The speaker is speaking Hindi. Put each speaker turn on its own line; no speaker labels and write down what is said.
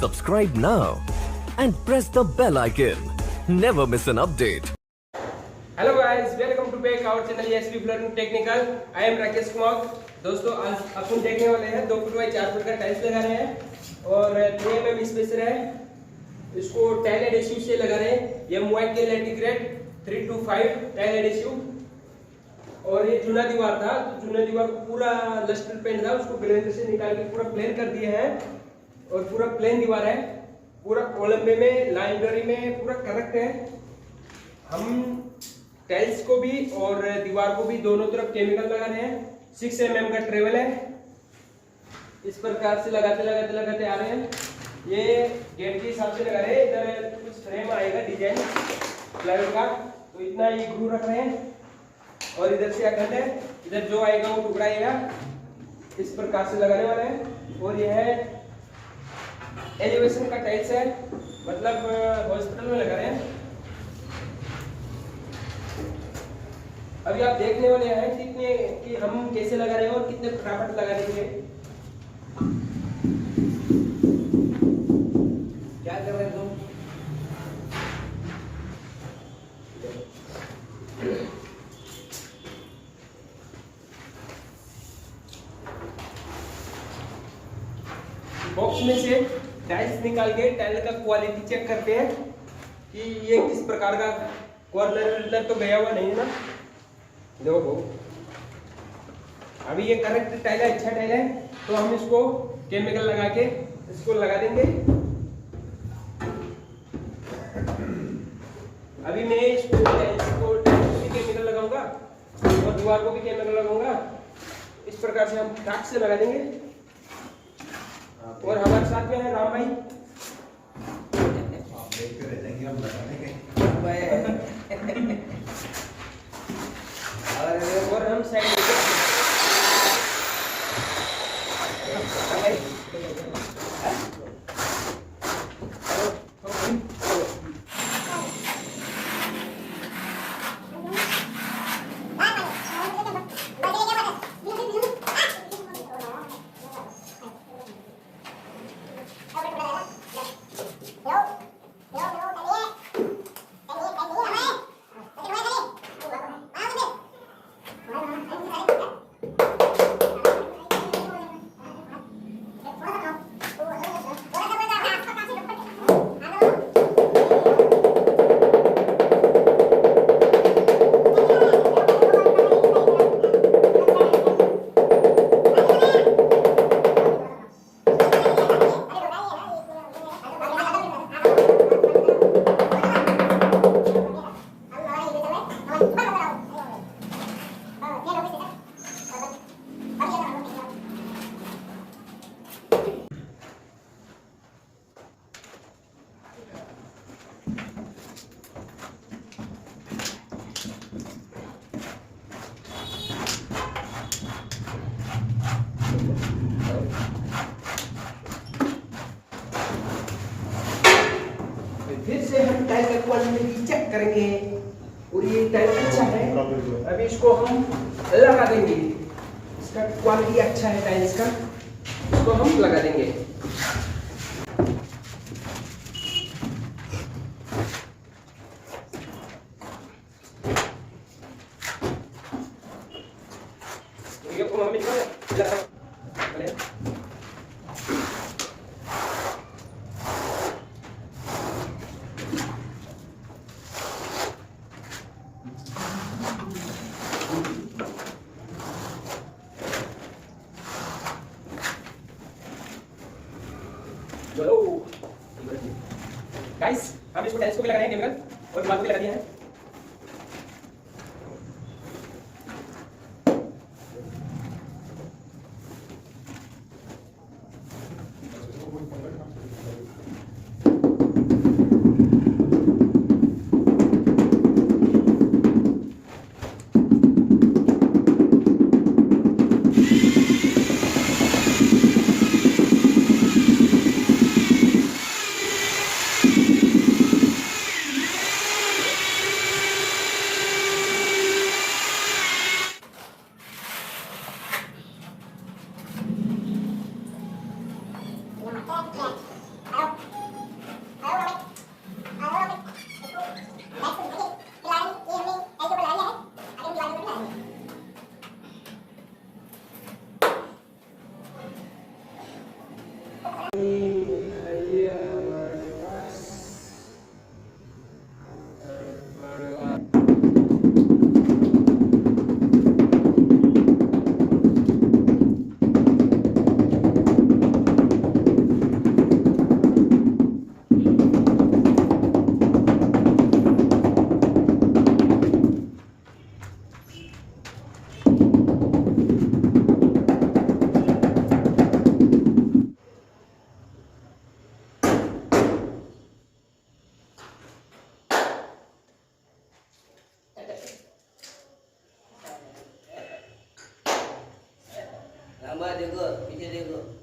Subscribe now and press the bell icon. Never miss an update.
Hello guys, welcome to back our channel sq learning technical. I am Rakesh Kumar. दोस्तों, आज अपन देखने वाले हैं 2 फुट बाई 4 फुट का टाइल्स लगा रहे हैं और 3 mm स्पेसर है। इसको टाइल एडहेसिव से लगा रहे हैं। ये मोबाइल के लेटिग्रेड 325 टाइल एडहेसिव। और ये चुना दीवार था, तो चुना दीवार को पूरा लस्टर पेंट था, उसको ग्राइंडर से निकाल के पूरा प्लेन कर दिए हैं और पूरा प्लेन दीवार है। पूरा कोलंबे में, लाइब्रेरी में पूरा करेक्ट है। हम टाइल्स को भी और दीवार को भी दोनों तरफ केमिकल लगा रहे हैं। 6 mm का ट्रेवल है। इस प्रकार से लगाते लगाते लगाते आ रहे हैं। ये गेट के हिसाब से लगा रहे हैं। इधर कुछ फ्रेम आएगा डिजाइन प्लाईवुड का, तो इतना ये ग्लू रख रहे हैं और इधर से अखंड है। इधर जो आएगा वो टुकड़ा आएगा। इस प्रकार से लगाने वाले हैं। और यह है एलिवेशन का टाइल्स है, मतलब हॉस्पिटल में लगा रहे हैं। अभी आप देखने वाले हैं कितने कि हम कैसे लगा रहे हैं और कितने फटाफट लगा देंगे। क्या कर रहे हैं तुम? बॉक्स में से टाइल्स निकाल के टाइल का क्वालिटी चेक करते हैं कि ये किस प्रकार का कॉर्नर तो गया हुआ नहीं है ना। देखो, अभी ये करेक्ट टाइल है, अच्छा टाइल है, तो हम इसको केमिकल लगा के इसको लगा देंगे। अभी मैं इसको भी केमिकल लगाऊंगा और दीवार को भी केमिकल लगाऊंगा। इस प्रकार से हम ठाक से लगा देंगे। और हमारे साथ में है राम भाई। आप देखते रह जाएंगे, हम लगा देंगे। और हम साइड फिर से हम टाइल का क्वालिटी चेक करेंगे और ये टाइल अच्छा है। अभी इसको हम लगा देंगे। इसका क्वालिटी अच्छा है टाइल्स का, इसको हम लगा देंगे। चलो गाइस, हम इसको टाइल्स को भी लगा रहे हैं केमिकल और दीवार को भी लगा दिया है।
लंबा देखो, पीछे देखो।